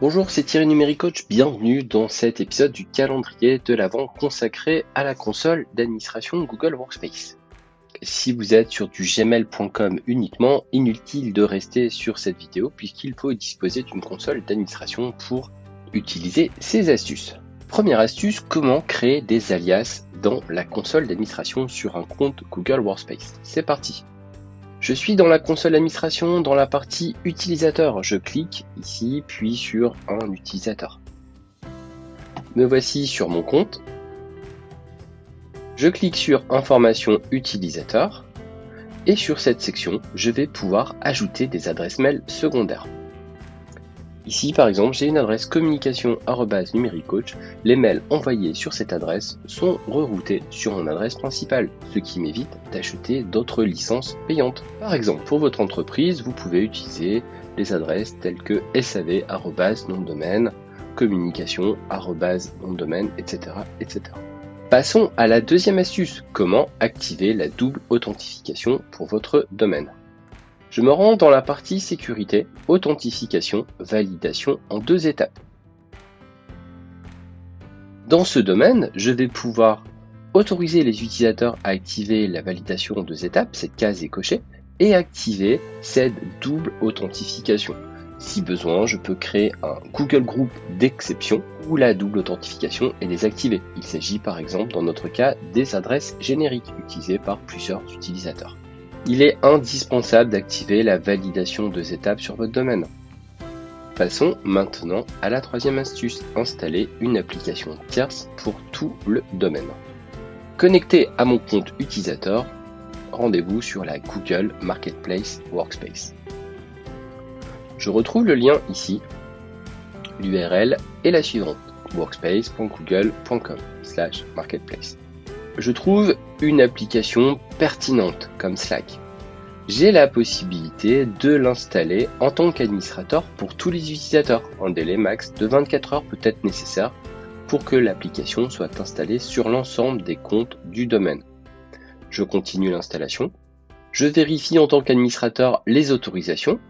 Bonjour, c'est Thierry Numéricoach, bienvenue dans cet épisode du calendrier de l'Avent consacré à la console d'administration Google Workspace. Si vous êtes sur du gmail.com uniquement, inutile de rester sur cette vidéo puisqu'il faut disposer d'une console d'administration pour utiliser ces astuces. Première astuce, comment créer des alias dans la console d'administration sur un compte Google Workspace. C'est parti. Je suis dans la console d'administration dans la partie utilisateur. Je clique ici, puis sur un utilisateur. Me voici sur mon compte. Je clique sur information utilisateur et sur cette section, je vais pouvoir ajouter des adresses mail secondaires. Ici, par exemple, j'ai une adresse communication@numéricoach. Les mails envoyés sur cette adresse sont reroutés sur mon adresse principale, ce qui m'évite d'acheter d'autres licences payantes. Par exemple, pour votre entreprise, vous pouvez utiliser des adresses telles que sav@nom-de-domaine, communication@nom-de-domaine, etc., etc. Passons à la deuxième astuce, comment activer la double authentification pour votre domaine. Je me rends dans la partie sécurité, authentification, validation en 2 étapes. Dans ce domaine, je vais pouvoir autoriser les utilisateurs à activer la validation en 2 étapes, cette case est cochée, et activer cette double authentification. Si besoin, je peux créer un Google Group d'exception où la double authentification est désactivée. Il s'agit par exemple, dans notre cas, des adresses génériques utilisées par plusieurs utilisateurs. Il est indispensable d'activer la validation 2 étapes sur votre domaine. Passons maintenant à la troisième astuce, installer une application tierce pour tout le domaine. Connecté à mon compte utilisateur, rendez-vous sur la Google Marketplace Workspace. Je retrouve le lien ici, l'URL est la suivante, workspace.google.com/marketplace. Je trouve une application pertinente comme Slack. J'ai la possibilité de l'installer en tant qu'administrateur pour tous les utilisateurs. Un délai max de 24 heures peut être nécessaire pour que l'application soit installée sur l'ensemble des comptes du domaine. Je continue l'installation. Je vérifie en tant qu'administrateur les autorisations.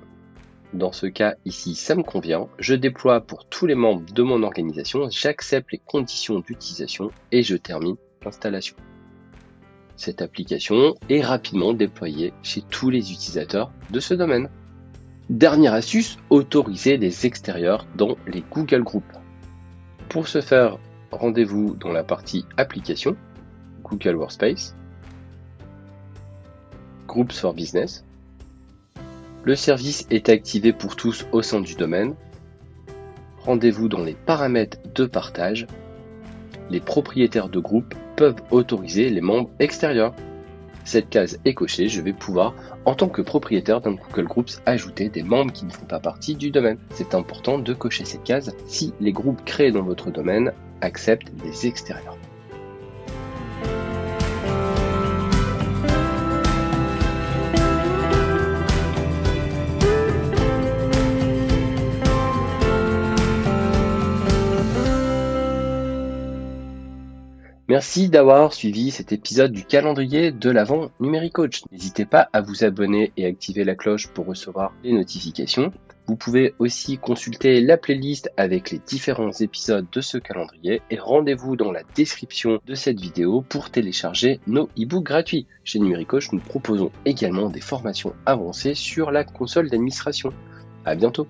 Dans ce cas ici, ça me convient. Je déploie pour tous les membres de mon organisation. J'accepte les conditions d'utilisation et je termine l'installation. Cette application est rapidement déployée chez tous les utilisateurs de ce domaine. Dernière astuce, autoriser des extérieurs dans les Google Groups. Pour ce faire, rendez-vous dans la partie Applications, Google Workspace, Groups for Business. Le service est activé pour tous au sein du domaine. Rendez-vous dans les paramètres de partage. Les propriétaires de groupe peuvent autoriser les membres extérieurs. Cette case est cochée, je vais pouvoir, en tant que propriétaire d'un Google Groups, ajouter des membres qui ne font pas partie du domaine. C'est important de cocher cette case si les groupes créés dans votre domaine acceptent des extérieurs. Merci d'avoir suivi cet épisode du calendrier de l'Avent Numéricoach. N'hésitez pas à vous abonner et activer la cloche pour recevoir les notifications. Vous pouvez aussi consulter la playlist avec les différents épisodes de ce calendrier et rendez-vous dans la description de cette vidéo pour télécharger nos e-books gratuits. Chez Numéricoach, nous proposons également des formations avancées sur la console d'administration. À bientôt.